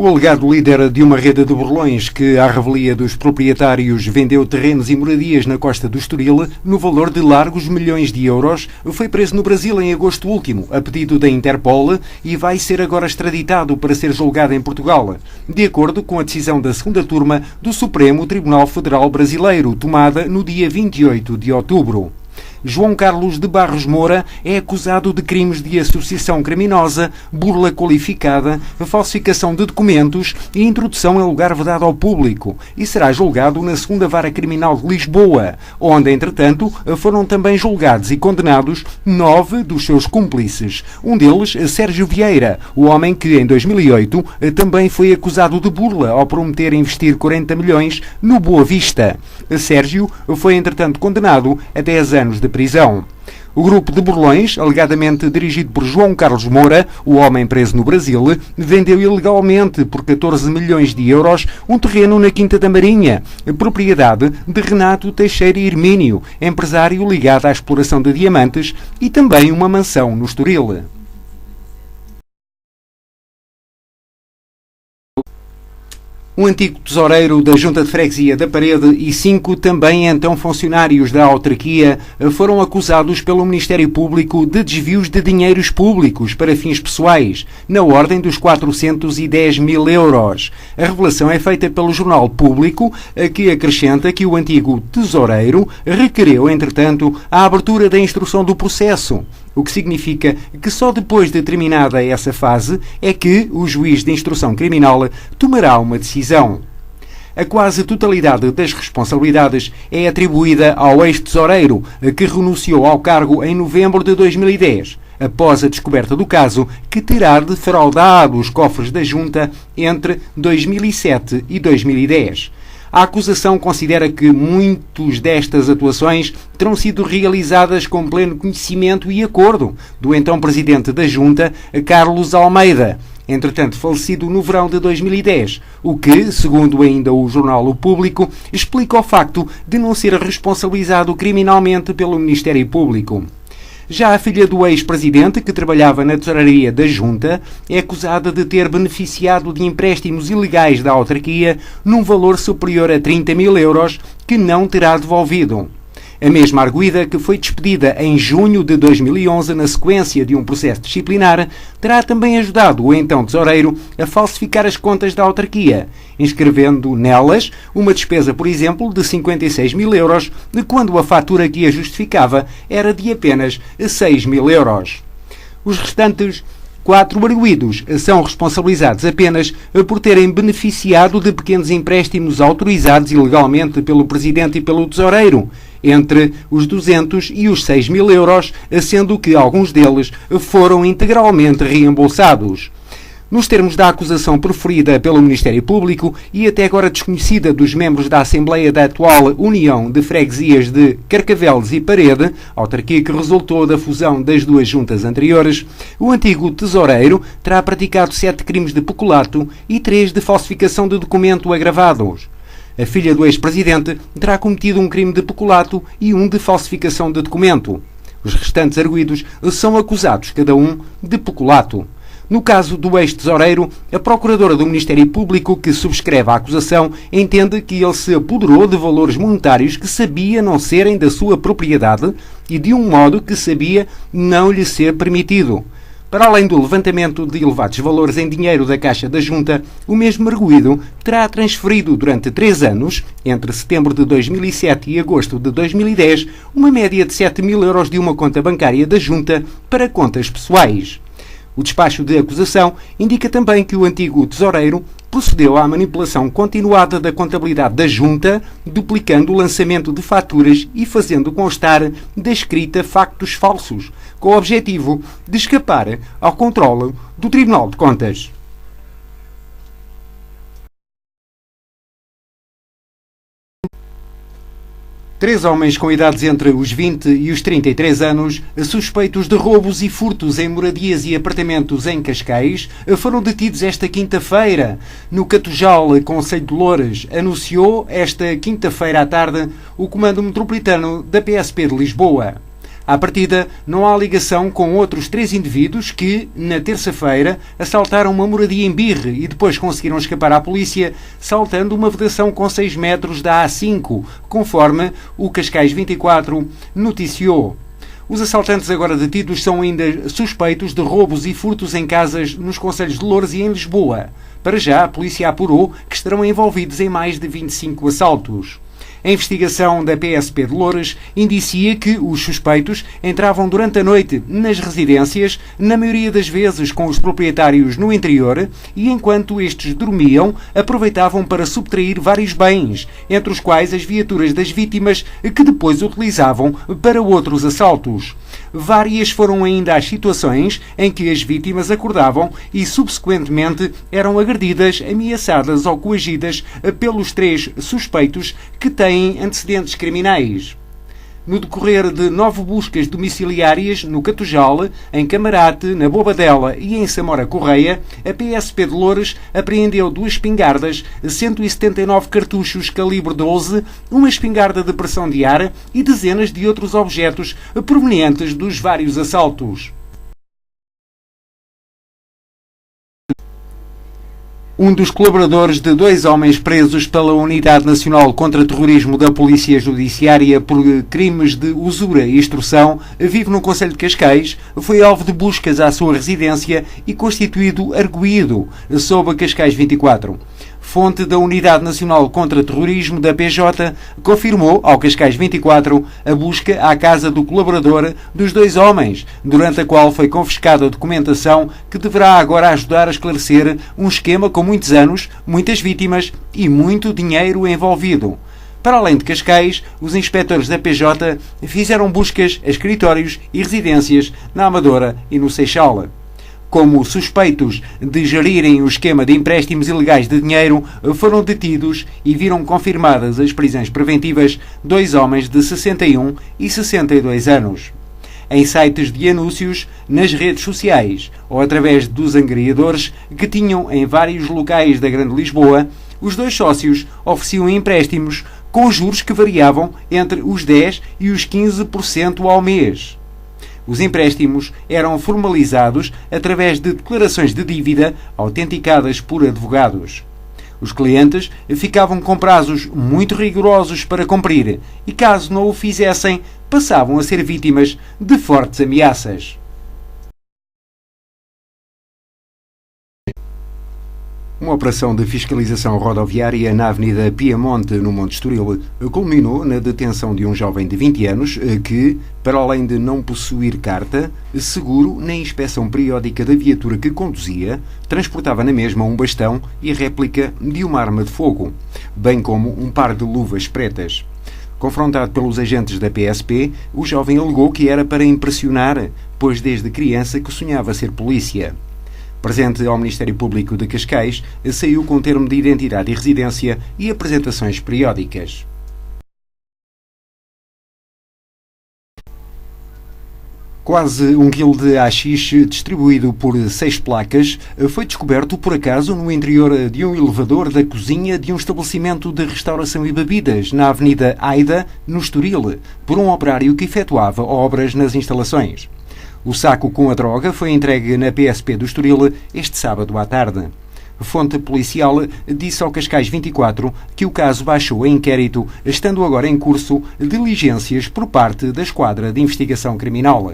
O alegado líder de uma rede de burlões que, à revelia dos proprietários, vendeu terrenos e moradias na costa do Estoril no valor de largos milhões de euros, foi preso no Brasil em agosto último, a pedido da Interpol, e vai ser agora extraditado para ser julgado em Portugal, de acordo com a decisão da segunda turma do Supremo Tribunal Federal Brasileiro, tomada no dia 28 de outubro. João Carlos de Barros Moura é acusado de crimes de associação criminosa, burla qualificada, falsificação de documentos e introdução em lugar vedado ao público e será julgado na 2ª Vara Criminal de Lisboa, onde, entretanto, foram também julgados e condenados 9 dos seus cúmplices. Um deles, Sérgio Vieira, o homem que, em 2008, também foi acusado de burla ao prometer investir 40 milhões no Boa Vista. Sérgio foi, entretanto, condenado a 10 anos de prisão. O grupo de burlões, alegadamente dirigido por João Carlos Moura, o homem preso no Brasil, vendeu ilegalmente por 14 milhões de euros um terreno na Quinta da Marinha, propriedade de Renato Teixeira Hermínio, empresário ligado à exploração de diamantes, e também uma mansão no Estoril. Um antigo tesoureiro da Junta de Freguesia da Parede e 5 também então funcionários da autarquia foram acusados pelo Ministério Público de desvios de dinheiros públicos para fins pessoais, na ordem dos 410 mil euros. A revelação é feita pelo Jornal Público, que acrescenta que o antigo tesoureiro requereu, entretanto, a abertura da instrução do processo, o que significa que só depois de terminada essa fase é que o juiz de instrução criminal tomará uma decisão. A quase totalidade das responsabilidades é atribuída ao ex-tesoureiro, que renunciou ao cargo em novembro de 2010, após a descoberta do caso, que terá defraudado os cofres da Junta entre 2007 e 2010. A acusação considera que muitas destas atuações terão sido realizadas com pleno conhecimento e acordo do então presidente da Junta, Carlos Almeida, entretanto falecido no verão de 2010, o que, segundo ainda o jornal O Público, explica o facto de não ser responsabilizado criminalmente pelo Ministério Público. Já a filha do ex-presidente, que trabalhava na tesouraria da Junta, é acusada de ter beneficiado de empréstimos ilegais da autarquia num valor superior a 30 mil euros que não terá devolvido. A mesma arguida, que foi despedida em junho de 2011 na sequência de um processo disciplinar, terá também ajudado o então tesoureiro a falsificar as contas da autarquia, inscrevendo nelas uma despesa, por exemplo, de 56 mil euros, quando a fatura que a justificava era de apenas 6 mil euros. Os restantes 4 arguidos são responsabilizados apenas por terem beneficiado de pequenos empréstimos autorizados ilegalmente pelo Presidente e pelo Tesoureiro, entre os 200 e os 6 mil euros, sendo que alguns deles foram integralmente reembolsados. Nos termos da acusação proferida pelo Ministério Público e até agora desconhecida dos membros da Assembleia da atual União de Freguesias de Carcavelos e Parede, autarquia que resultou da fusão das duas juntas anteriores, o antigo tesoureiro terá praticado 7 crimes de peculato e 3 de falsificação de documento agravados. A filha do ex-presidente terá cometido um crime de peculato e um de falsificação de documento. Os restantes arguidos são acusados, cada um, de peculato. No caso do ex-tesoureiro, a procuradora do Ministério Público que subscreve a acusação entende que ele se apoderou de valores monetários que sabia não serem da sua propriedade e de um modo que sabia não lhe ser permitido. Para além do levantamento de elevados valores em dinheiro da Caixa da Junta, o mesmo arguido terá transferido durante 3 anos, entre setembro de 2007 e agosto de 2010, uma média de 7 mil euros de uma conta bancária da Junta para contas pessoais. O despacho de acusação indica também que o antigo tesoureiro procedeu à manipulação continuada da contabilidade da Junta, duplicando o lançamento de faturas e fazendo constar da escrita factos falsos, com o objetivo de escapar ao controle do Tribunal de Contas. 3 homens com idades entre os 20 e os 33 anos, suspeitos de roubos e furtos em moradias e apartamentos em Cascais, foram detidos esta quinta-feira. No Catujal, Concelho de Loures, anunciou esta quinta-feira à tarde o Comando Metropolitano da PSP de Lisboa. À partida, não há ligação com outros 3 indivíduos que, na terça-feira, assaltaram uma moradia em Birre e depois conseguiram escapar à polícia, saltando uma vedação com 6 metros da A5, conforme o Cascais 24 noticiou. Os assaltantes agora detidos são ainda suspeitos de roubos e furtos em casas nos concelhos de Loures e em Lisboa. Para já, a polícia apurou que estarão envolvidos em mais de 25 assaltos. A investigação da PSP de Loures indicia que os suspeitos entravam durante a noite nas residências, na maioria das vezes com os proprietários no interior, e enquanto estes dormiam, aproveitavam para subtrair vários bens, entre os quais as viaturas das vítimas, que depois utilizavam para outros assaltos. Várias foram ainda as situações em que as vítimas acordavam e, subsequentemente, eram agredidas, ameaçadas ou coagidas pelos 3 suspeitos que têm antecedentes criminais. No decorrer de 9 buscas domiciliárias no Catujal, em Camarate, na Bobadela e em Samora Correia, a PSP de Loures apreendeu 2 espingardas, 179 cartuchos calibre 12, uma espingarda de pressão de ar e dezenas de outros objetos provenientes dos vários assaltos. Um dos colaboradores de 2 homens presos pela Unidade Nacional contra Terrorismo da Polícia Judiciária por crimes de usura e extorsão vive no concelho de Cascais, foi alvo de buscas à sua residência e constituído arguido, sob a Cascais 24. Fonte da Unidade Nacional contra Terrorismo da PJ confirmou ao Cascais 24 a busca à casa do colaborador dos 2 homens, durante a qual foi confiscada a documentação que deverá agora ajudar a esclarecer um esquema com muitos anos, muitas vítimas e muito dinheiro envolvido. Para além de Cascais, os inspectores da PJ fizeram buscas a escritórios e residências na Amadora e no Seixal. Como suspeitos de gerirem o esquema de empréstimos ilegais de dinheiro, foram detidos e viram confirmadas as prisões preventivas 2 homens de 61 e 62 anos. Em sites de anúncios, nas redes sociais ou através dos angariadores que tinham em vários locais da Grande Lisboa, os 2 sócios ofereciam empréstimos com juros que variavam entre os 10% e os 15% ao mês. Os empréstimos eram formalizados através de declarações de dívida autenticadas por advogados. Os clientes ficavam com prazos muito rigorosos para cumprir e, caso não o fizessem, passavam a ser vítimas de fortes ameaças. Uma operação de fiscalização rodoviária na Avenida Piemonte, no Monte Estoril, culminou na detenção de um jovem de 20 anos que, para além de não possuir carta, seguro nem inspeção periódica da viatura que conduzia, transportava na mesma um bastão e réplica de uma arma de fogo, bem como um par de luvas pretas. Confrontado pelos agentes da PSP, o jovem alegou que era para impressionar, pois desde criança que sonhava ser polícia. Presente ao Ministério Público de Cascais, saiu com termo de identidade e residência e apresentações periódicas. Quase 1 quilo de haxixe distribuído por 6 placas foi descoberto por acaso no interior de um elevador da cozinha de um estabelecimento de restauração e bebidas na Avenida Aida, no Estoril, por um operário que efetuava obras nas instalações. O saco com a droga foi entregue na PSP do Estoril este sábado à tarde. Fonte policial disse ao Cascais 24 que o caso baixou em inquérito, estando agora em curso diligências por parte da Esquadra de Investigação Criminal.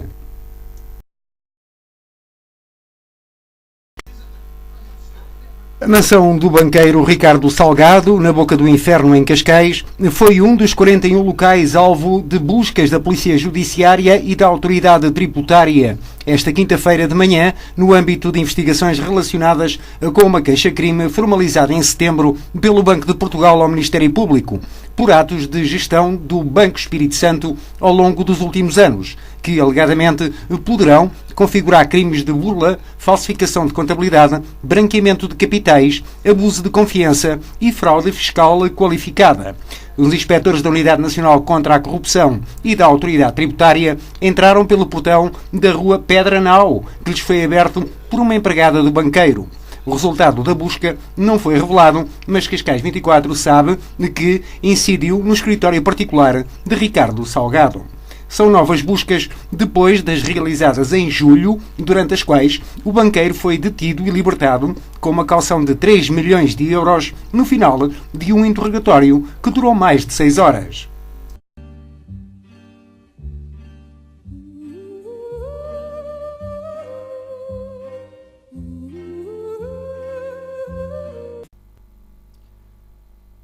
A mansão do banqueiro Ricardo Salgado, na Boca do Inferno, em Cascais, foi um dos 41 locais alvo de buscas da Polícia Judiciária e da Autoridade Tributária esta quinta-feira de manhã, no âmbito de investigações relacionadas com uma queixa-crime formalizada em setembro pelo Banco de Portugal ao Ministério Público, por atos de gestão do Banco Espírito Santo ao longo dos últimos anos, que alegadamente poderão configurar crimes de burla, falsificação de contabilidade, branqueamento de capitais, abuso de confiança e fraude fiscal qualificada. Os inspectores da Unidade Nacional contra a Corrupção e da Autoridade Tributária entraram pelo portão da rua Pedra Nau, que lhes foi aberto por uma empregada do banqueiro. O resultado da busca não foi revelado, mas Cascais 24 sabe que incidiu no escritório particular de Ricardo Salgado. São novas buscas depois das realizadas em julho, durante as quais o banqueiro foi detido e libertado com uma caução de 3 milhões de euros no final de um interrogatório que durou mais de 6 horas.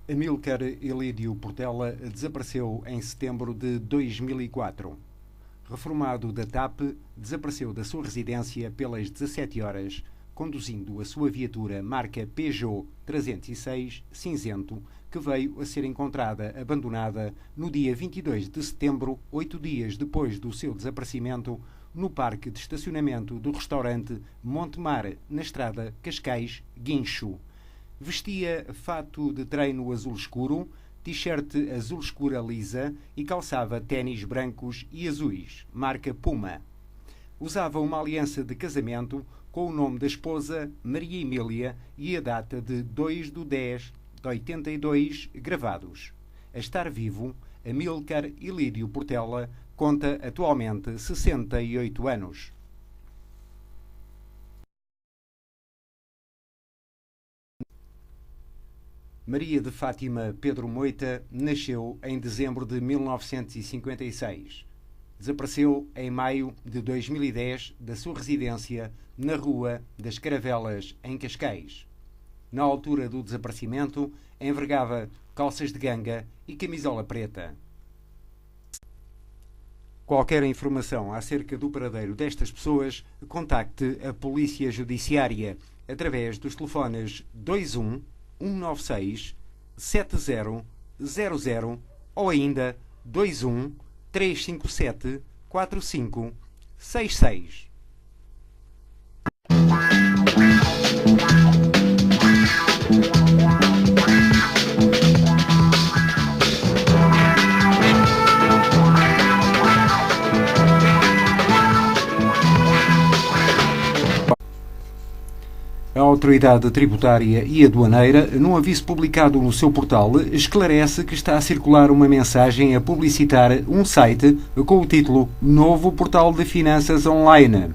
Amílcar Elídio Portela desapareceu em setembro de 2004. Reformado da TAP, desapareceu da sua residência pelas 17 horas, conduzindo a sua viatura marca Peugeot 306 cinzento, que veio a ser encontrada abandonada no dia 22 de setembro, 8 dias depois do seu desaparecimento, no parque de estacionamento do restaurante Montemar, na estrada Cascais-Guincho. Vestia fato de treino azul escuro, t-shirt azul escura lisa e calçava ténis brancos e azuis, marca Puma. Usava uma aliança de casamento com o nome da esposa, Maria Emília, e a data de 2/10/82 gravados. A estar vivo, Amílcar Elídio Portela conta atualmente 68 anos. Maria de Fátima Pedro Moita nasceu em dezembro de 1956. Desapareceu em maio de 2010 da sua residência na Rua das Caravelas, em Cascais. Na altura do desaparecimento, envergava calças de ganga e camisola preta. Qualquer informação acerca do paradeiro destas pessoas, contacte a Polícia Judiciária através dos telefones 21 196 7000 ou ainda 21 357 4566. A Autoridade Tributária e Aduaneira, num aviso publicado no seu portal, esclarece que está a circular uma mensagem a publicitar um site com o título Novo Portal de Finanças Online.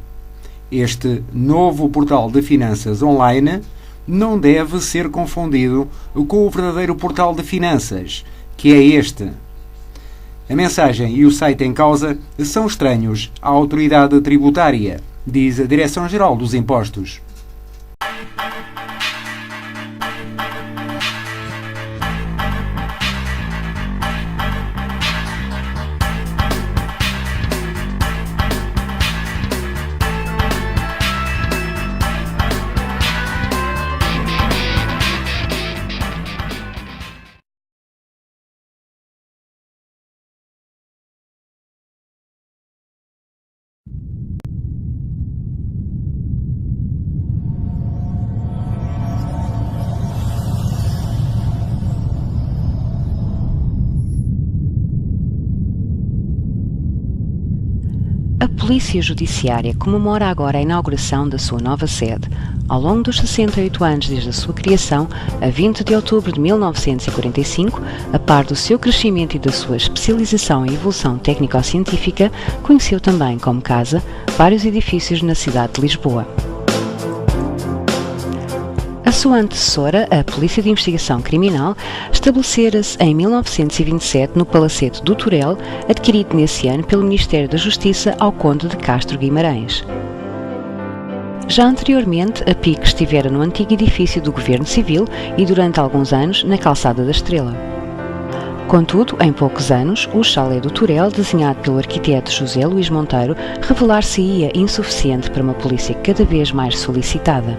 Este novo portal de finanças online não deve ser confundido com o verdadeiro portal de finanças, que é este. A mensagem e o site em causa são estranhos à Autoridade Tributária, diz a Direção-Geral dos Impostos. A Polícia Judiciária comemora agora a inauguração da sua nova sede. Ao longo dos 68 anos desde a sua criação, a 20 de outubro de 1945, a par do seu crescimento e da sua especialização em evolução técnico-científica, conheceu também como casa vários edifícios na cidade de Lisboa. A sua antecessora, a Polícia de Investigação Criminal, estabelecera-se em 1927 no Palacete do Turel, adquirido nesse ano pelo Ministério da Justiça ao Conde de Castro Guimarães. Já anteriormente, a PIC estivera no antigo edifício do Governo Civil e durante alguns anos na Calçada da Estrela. Contudo, em poucos anos, o chalé do Turel, desenhado pelo arquiteto José Luís Monteiro, revelar-se-ia insuficiente para uma polícia cada vez mais solicitada.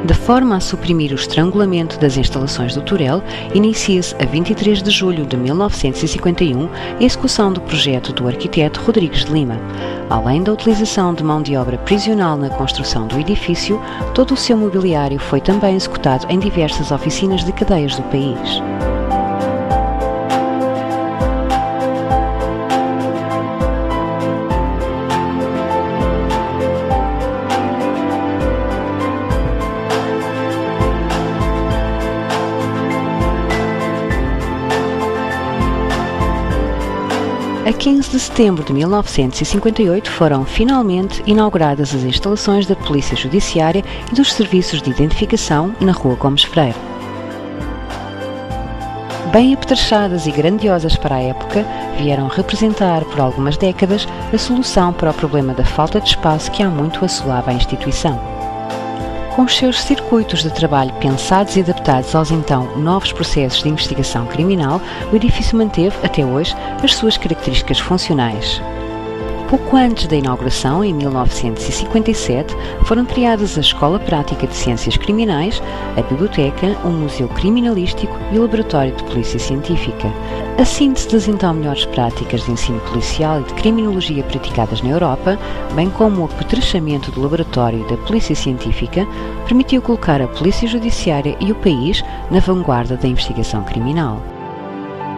De forma a suprimir o estrangulamento das instalações do Turel, inicia-se a 23 de julho de 1951 a execução do projeto do arquiteto Rodrigues de Lima. Além da utilização de mão de obra prisional na construção do edifício, todo o seu mobiliário foi também executado em diversas oficinas de cadeias do país. A 15 de setembro de 1958 foram finalmente inauguradas as instalações da Polícia Judiciária e dos Serviços de Identificação na Rua Gomes Freire. Bem apetrechadas e grandiosas para a época, vieram representar por algumas décadas a solução para o problema da falta de espaço que há muito assolava a instituição. Com os seus circuitos de trabalho pensados e adaptados aos então novos processos de investigação criminal, o edifício manteve, até hoje, as suas características funcionais. Pouco antes da inauguração, em 1957, foram criadas a Escola Prática de Ciências Criminais, a Biblioteca, um Museu Criminalístico e o Laboratório de Polícia Científica. A síntese das então melhores práticas de ensino policial e de criminologia praticadas na Europa, bem como o apetrechamento do Laboratório e da Polícia Científica, permitiu colocar a Polícia Judiciária e o país na vanguarda da investigação criminal.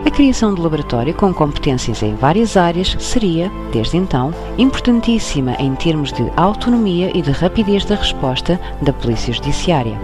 A criação do laboratório com competências em várias áreas seria, desde então, importantíssima em termos de autonomia e de rapidez da resposta da Polícia Judiciária.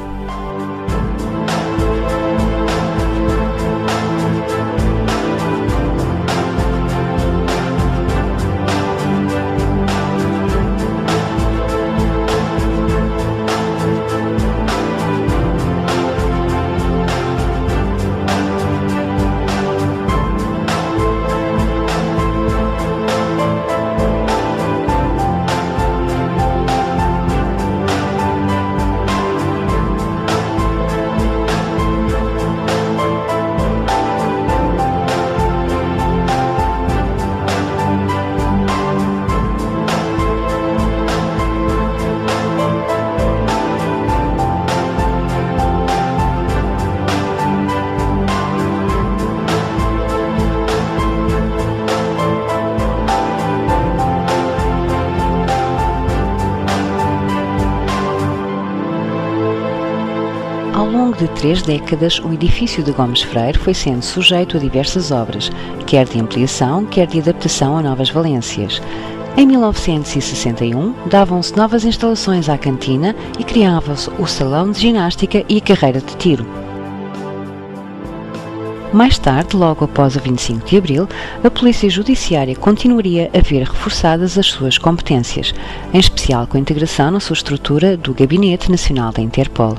Ao longo de 3 décadas, o edifício de Gomes Freire foi sendo sujeito a diversas obras, quer de ampliação, quer de adaptação a novas valências. Em 1961, davam-se novas instalações à cantina e criava-se o salão de ginástica e a carreira de tiro. Mais tarde, logo após o 25 de Abril, a Polícia Judiciária continuaria a ver reforçadas as suas competências, em especial com a integração na sua estrutura do Gabinete Nacional da Interpol.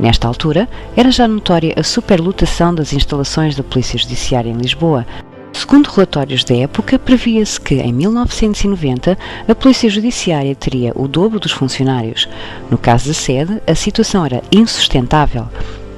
Nesta altura, era já notória a superlotação das instalações da Polícia Judiciária em Lisboa. Segundo relatórios da época, previa-se que, em 1990, a Polícia Judiciária teria o dobro dos funcionários. No caso da sede, a situação era insustentável.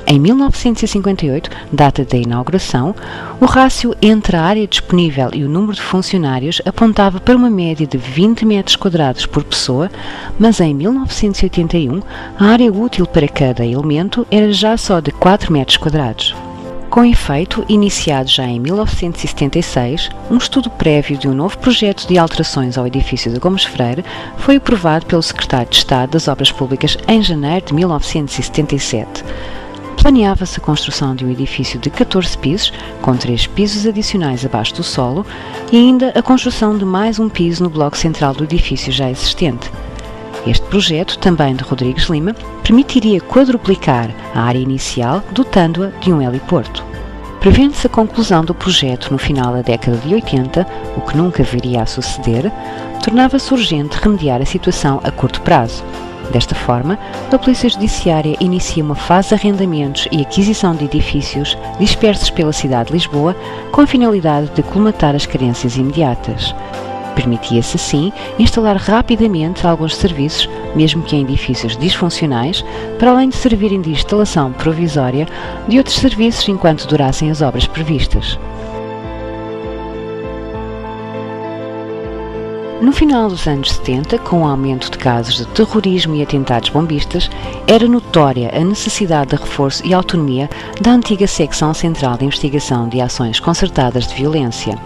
Em 1958, data da inauguração, o rácio entre a área disponível e o número de funcionários apontava para uma média de 20 metros quadrados por pessoa, mas em 1981 a área útil para cada elemento era já só de 4 metros quadrados. Com efeito, iniciado já em 1976, um estudo prévio de um novo projeto de alterações ao edifício de Gomes Freire foi aprovado pelo Secretário de Estado das Obras Públicas em janeiro de 1977. Planeava-se a construção de um edifício de 14 pisos, com 3 pisos adicionais abaixo do solo, e ainda a construção de mais um piso no bloco central do edifício já existente. Este projeto, também de Rodrigues Lima, permitiria quadruplicar a área inicial, dotando-a de um heliporto. Prevendo-se a conclusão do projeto no final da década de 80, o que nunca viria a suceder, tornava-se urgente remediar a situação a curto prazo. Desta forma, a Polícia Judiciária inicia uma fase de arrendamentos e aquisição de edifícios dispersos pela cidade de Lisboa, com a finalidade de colmatar as carências imediatas. Permitia-se, assim, instalar rapidamente alguns serviços, mesmo que em edifícios disfuncionais, para além de servirem de instalação provisória de outros serviços enquanto durassem as obras previstas. No final dos anos 70, com o aumento de casos de terrorismo e atentados bombistas, era notória a necessidade de reforço e autonomia da antiga Secção Central de Investigação de Ações Concertadas de Violência.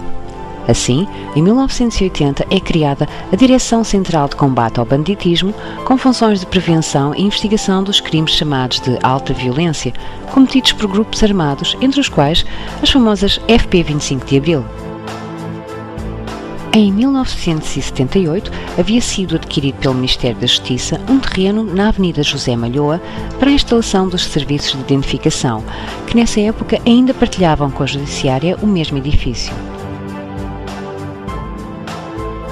Assim, em 1980 é criada a Direção Central de Combate ao Banditismo, com funções de prevenção e investigação dos crimes chamados de alta violência, cometidos por grupos armados, entre os quais as famosas FP 25 de Abril. Em 1978, havia sido adquirido pelo Ministério da Justiça um terreno na Avenida José Malhoa para a instalação dos serviços de identificação, que nessa época ainda partilhavam com a Judiciária o mesmo edifício.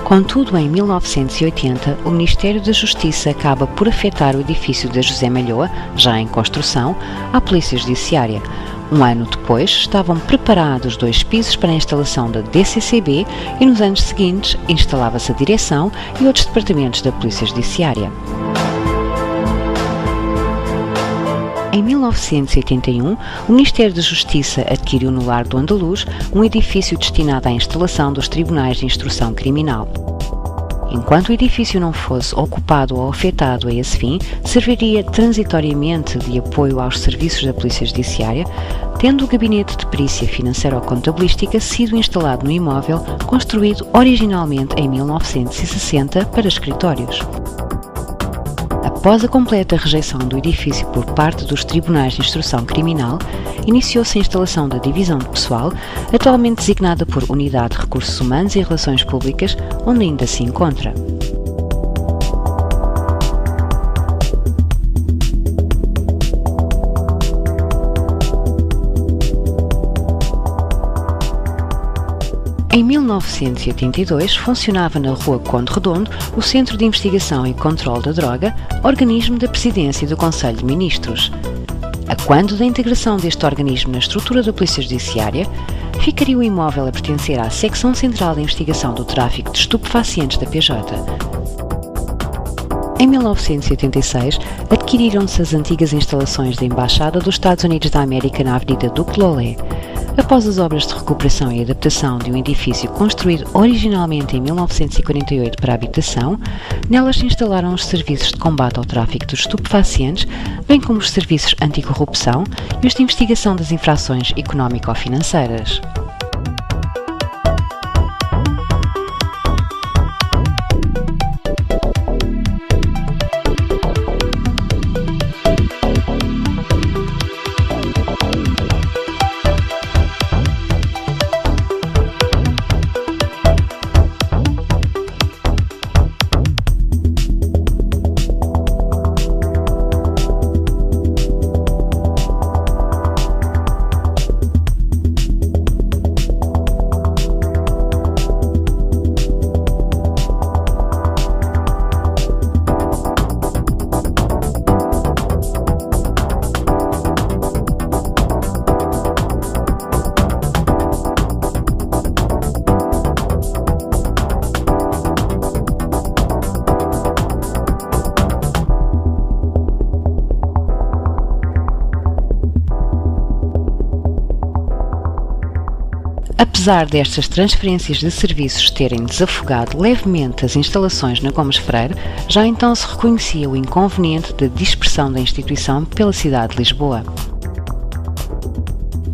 Contudo, em 1980, o Ministério da Justiça acaba por afetar o edifício da José Malhoa, já em construção, à Polícia Judiciária. Um ano depois, estavam preparados 2 pisos para a instalação da DCCB e nos anos seguintes instalava-se a direção e outros departamentos da Polícia Judiciária. Em 1981, o Ministério da Justiça adquiriu no Lar do Andaluz um edifício destinado à instalação dos Tribunais de Instrução Criminal. Enquanto o edifício não fosse ocupado ou afetado a esse fim, serviria transitoriamente de apoio aos serviços da Polícia Judiciária, tendo o Gabinete de Perícia Financeiro-Contabilística sido instalado no imóvel construído originalmente em 1960 para escritórios. Após a completa rejeição do edifício por parte dos Tribunais de Instrução Criminal, iniciou-se a instalação da Divisão de Pessoal, atualmente designada por Unidade de Recursos Humanos e Relações Públicas, onde ainda se encontra. Em 1982, funcionava na Rua Conde Redondo o Centro de Investigação e Controle da Droga, organismo da Presidência do Conselho de Ministros. A quando da integração deste organismo na estrutura da Polícia Judiciária, ficaria o imóvel a pertencer à Secção Central de Investigação do Tráfico de Estupefacientes da PJ. Em 1986, adquiriram-se as antigas instalações da Embaixada dos Estados Unidos da América na Avenida Duque de Lolé. Após as obras de recuperação e adaptação de um edifício construído originalmente em 1948 para habitação, nelas se instalaram os serviços de combate ao tráfico de estupefacientes, bem como os serviços anticorrupção e os de investigação das infrações económico-financeiras. Apesar destas transferências de serviços terem desafogado levemente as instalações na Gomes Freire, já então se reconhecia o inconveniente da dispersão da instituição pela cidade de Lisboa.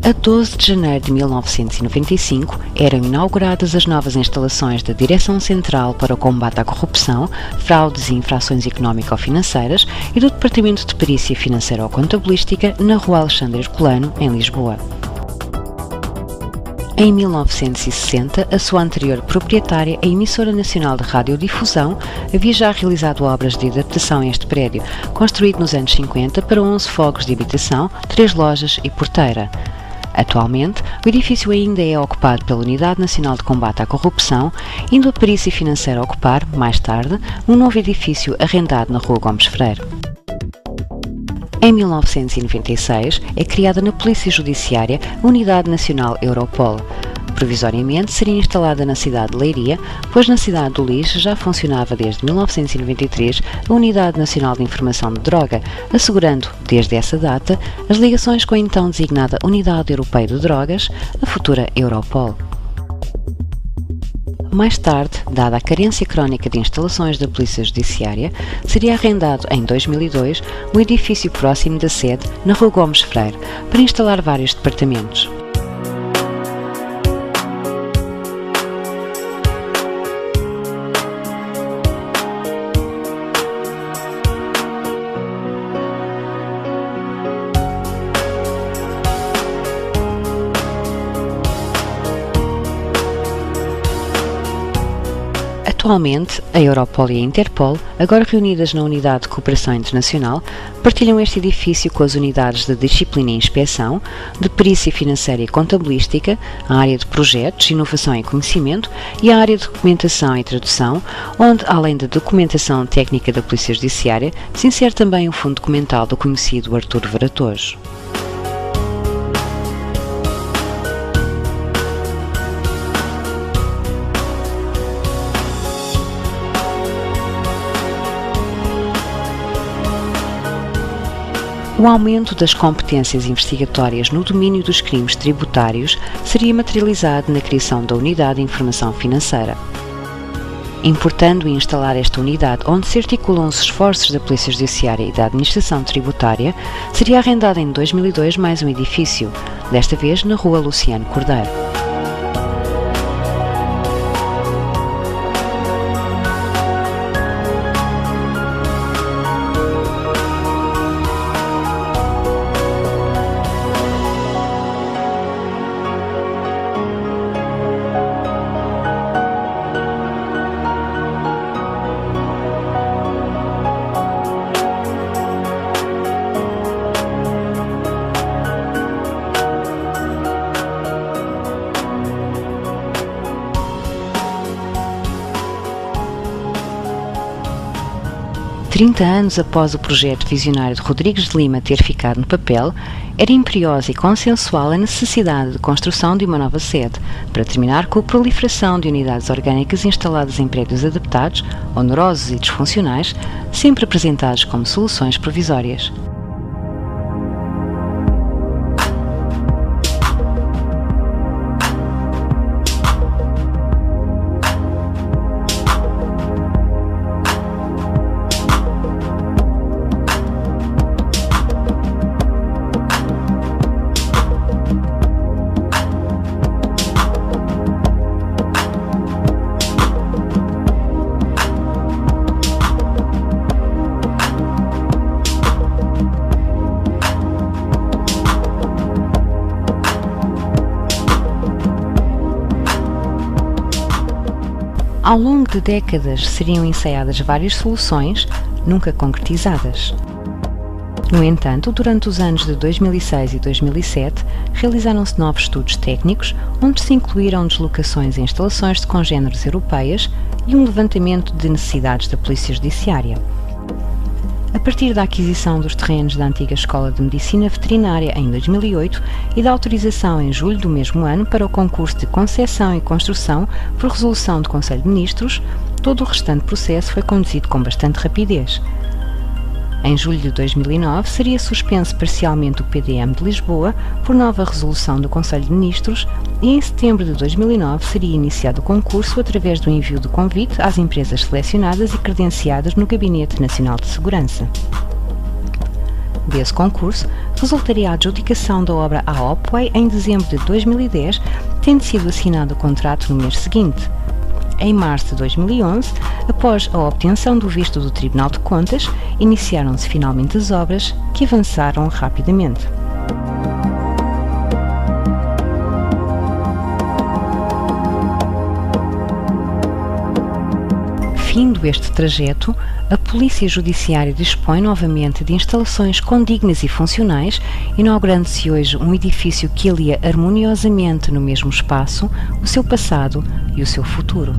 A 12 de janeiro de 1995 eram inauguradas as novas instalações da Direção Central para o Combate à Corrupção, Fraudes e Infrações Económico-Financeiras e do Departamento de Perícia Financeiro-Contabilística na Rua Alexandre Herculano, em Lisboa. Em 1960, a sua anterior proprietária, a Emissora Nacional de Radiodifusão, havia já realizado obras de adaptação a este prédio, construído nos anos 50 para 11 fogos de habitação, 3 lojas e porteira. Atualmente, o edifício ainda é ocupado pela Unidade Nacional de Combate à Corrupção, indo a Perícia Financeira ocupar, mais tarde, um novo edifício arrendado na Rua Gomes Freire. Em 1996, é criada na Polícia Judiciária a Unidade Nacional Europol. Provisoriamente seria instalada na cidade de Leiria, pois na cidade do Lis já funcionava desde 1993 a Unidade Nacional de Informação de Droga, assegurando, desde essa data, as ligações com a então designada Unidade Europeia de Drogas, a futura Europol. Mais tarde, dada a carência crónica de instalações da Polícia Judiciária, seria arrendado em 2002 um edifício próximo da sede, na Rua Gomes Freire, para instalar vários departamentos. Atualmente, a Europol e a Interpol, agora reunidas na Unidade de Cooperação Internacional, partilham este edifício com as unidades de Disciplina e Inspeção, de Perícia Financeira e Contabilística, a área de Projetos, Inovação e Conhecimento e a área de Documentação e Tradução, onde, além da documentação técnica da Polícia Judiciária, se insere também o fundo documental do conhecido Artur Varatojo. O aumento das competências investigatórias no domínio dos crimes tributários seria materializado na criação da Unidade de Informação Financeira. Importando e instalar esta unidade onde se articulam os esforços da Polícia Judiciária e da Administração Tributária, seria arrendado em 2002 mais um edifício, desta vez na Rua Luciano Cordeiro. Trinta anos após o projeto visionário de Rodrigues de Lima ter ficado no papel, era imperiosa e consensual a necessidade de construção de uma nova sede, para terminar com a proliferação de unidades orgânicas instaladas em prédios adaptados, onerosos e disfuncionais, sempre apresentados como soluções provisórias. Ao longo de décadas seriam ensaiadas várias soluções, nunca concretizadas. No entanto, durante os anos de 2006 e 2007, realizaram-se novos estudos técnicos, onde se incluíram deslocações e instalações de congêneres europeias e um levantamento de necessidades da Polícia Judiciária. A partir da aquisição dos terrenos da antiga Escola de Medicina Veterinária em 2008 e da autorização em julho do mesmo ano para o concurso de concessão e construção por resolução do Conselho de Ministros, todo o restante processo foi conduzido com bastante rapidez. Em julho de 2009 seria suspenso parcialmente o PDM de Lisboa por nova resolução do Conselho de Ministros e em setembro de 2009 seria iniciado o concurso através do envio do convite às empresas selecionadas e credenciadas no Gabinete Nacional de Segurança. Desse concurso resultaria a adjudicação da obra à Opway em dezembro de 2010, tendo sido assinado o contrato no mês seguinte. Em março de 2011, após a obtenção do visto do Tribunal de Contas, iniciaram-se finalmente as obras, que avançaram rapidamente. Findo este trajeto, a Polícia Judiciária dispõe novamente de instalações condignas e funcionais, inaugurando-se hoje um edifício que alia harmoniosamente no mesmo espaço o seu passado e o seu futuro.